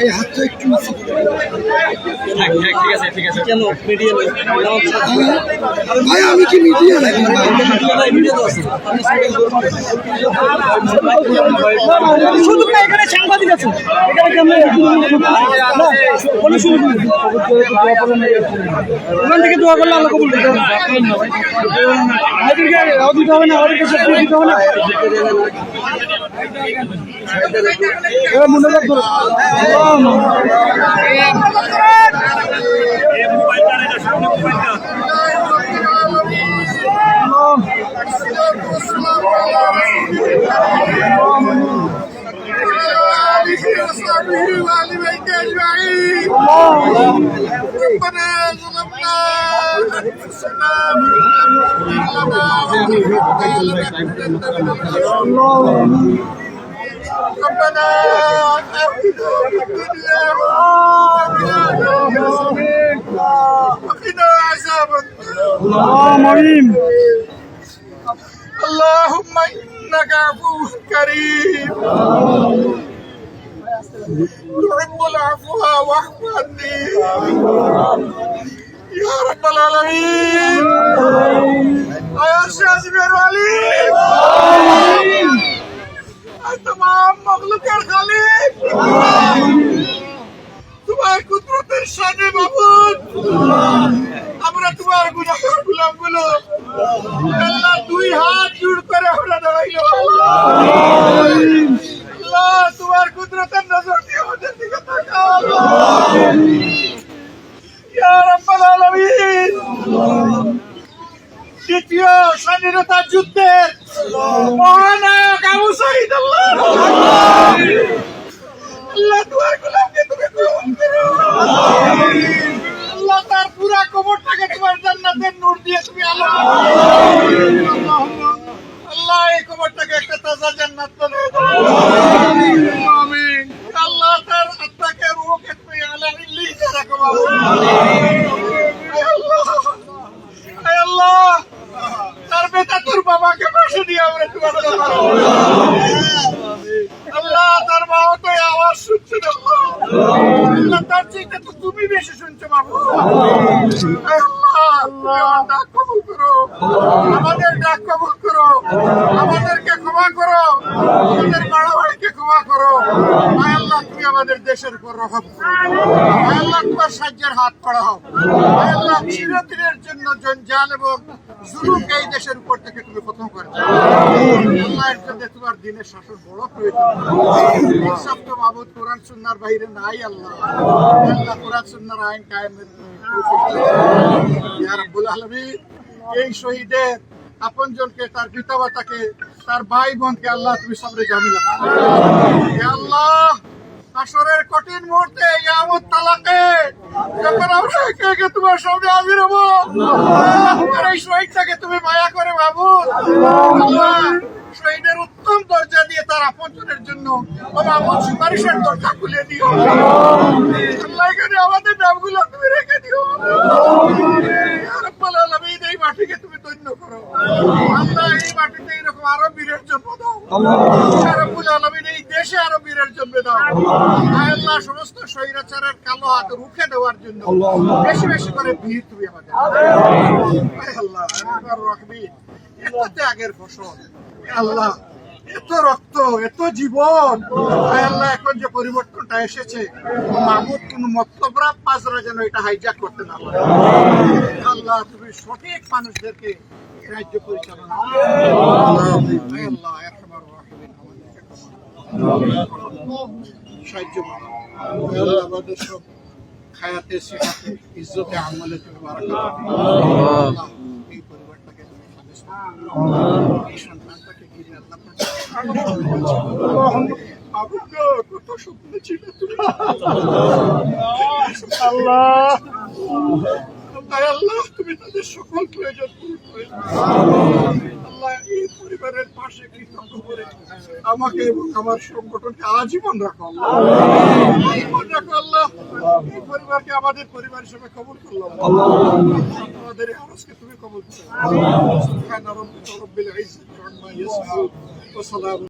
এই হাতটা একটু ঠিক আছে কেন মিডিয়া ভাই আমি কি মিডিয়া নাকি শুধু না এখানে সাংবাদিক আছে এখানে কেমন ওখান থেকে দোয়া করলে আল্লাহ কবুল করবে দিতে হবে না ওদের কাছে দিতে হবে না মনে রাখবো ربنا وقنا عذاب اللهم انك عفو كريم تحب العفو واعف عني يا رب العالمين يا شاذ العليم तमाम मखलूकेर खालिक तुम्हार कुदरतेर शाने माबूद আমরা তোমার গুনাহগার গোলামগুলো আল্লাহ দুই হাত জোড় করে আমরা দাঁড়াইলো আল্লাহ তোমার কুদরতের নজর দিয়ে আমাদের দিকে তাকাও ইয়া রাব্বাল আলামিন দ্বিতীয় স্বাধীনতা যুদ্ধের মহানায়ক আবু সাঈদ আল্লাহ তোমার গোলামকে তুমি কবুল করো আল্লাহ তার পুরা কবরটাকে তোমার জান্নাতের নূর দিয়ে তুমি আলো আল্লাহ এই কবরটাকে একটা তাজা জান্নাত বানিয়ে দাও আমিন আল্লাহ তার আত্মাকে রূহকে তুমি আলা ইল্লিতে রাখো আল্লাহ তার বেটা তোর বাবাকে পাশে দিয়ে আমরা তোমার আল্লাহ তার বাবা তো আওয়াজ শুনছে আল্লাহ তার চিন্তা তো তুমি বেশি শুনছো বাবু আল্লাহ ডাক কবুল করো আমাদের ডাক কবুল করো আমাদেরকে ক্ষমা করো আমাদের বাড়াবাড়িকে ক্ষমা করো আল্লাহ তুমি আমাদের দেশের উপর রহম আল্লাহ তোমার সাহায্যের হাত বাড়াও আল্লাহ চিরদিনের জন্য জঞ্জাল এবং জুলুম এই দেশের উপর থেকে তুমি খতম করে আল্লাহর জন্য তোমার দিনের শাসন বড় প্রয়োজন ইনসাফ তো মাবুদ কোরআন সুন্নাহর বাইরে নাই আল্লাহ আল্লাহ কোরআন সুন্নাহর আইন কায়েমের ইয়া রাব্বুল আলামিন এই শহীদের আপনজনকে তার পিতামাতাকে তার ভাই বোনকে আল্লাহ তুমি সবরে জামিলা হে আল্লাহ হাসরের কঠিন মুহূর্তে কিয়ামত তালাকে যখন আমরা একে একে তোমার সামনে হাজির হব এই শহীদটাকে তুমি মায়া করে মাবুদ আল্লাহ শহীদের উত্তম দরজা দিয়ে তার আপনজনের জন্য মাবুদ সুপারিশের দরজা খুলে দিও আল্লাহ এখানে আমাদের নামগুলো তুমি রেখে দিও ইয়া রাব্বাল আলামিন এই মাটিকে তুমি ধন্য করো আল্লাহ এই মাটিতে এরকম আরো বীরের জন্ম দাও ইয়া রাব্বুল আলামিন এই দেশে আরো বীরের জন্ম দাও আল্লাহ সমস্ত স্বৈরাচারের কালো হাত রুখে দেওয়ার জন্য বেশি বেশি করে ভিড় তুমি আমাদের আল্লাহ রাখবিন এত ত্যাগের ফসল আল্লাহ এত রক্ত এত জীবন আল্লাহ এখন যে পরিবর্তনটা এসেছে মাহমুদ কোন মতলবরা পাঁচরা যেন এটা হাইজ্যাক করতে না পারে আল্লাহ তুমি সঠিক মানুষদেরকে রাজ্য পরিচালনা আল্লাহ আরহামার রাহিমিন সাহায্য করো আল্লাহ আমাদের সব খায়াতে সিহাতে ইজ্জতে আমলে তুমি বারাকাত আল্লাহ এই পরিবারটাকে তুমি এই সন্তানটাকে ঘিরে আল্লাহ কত স্বপ্ন ছিল আল্লাহ তাই আল্লাহ তুমি তাদের সকল প্রয়োজন পূরণ করে দাও। আল্লাহ এই পরিবারের পাশে কৃতজ্ঞ করে আমাকে এবং আমার সংগঠনকে আজীবন রাখো আল্লাহ। আজীবন রাখো আল্লাহ। এই পরিবারকে আমাদের পরিবার হিসেবে কবুল করলাম। আমাদের এই আওয়াজকে তুমি কবুল করো। সুবহান রাব্বিকা রাব্বিল ইজ্জাতি আম্মা ইয়াসিফুন ওয়া সালামুন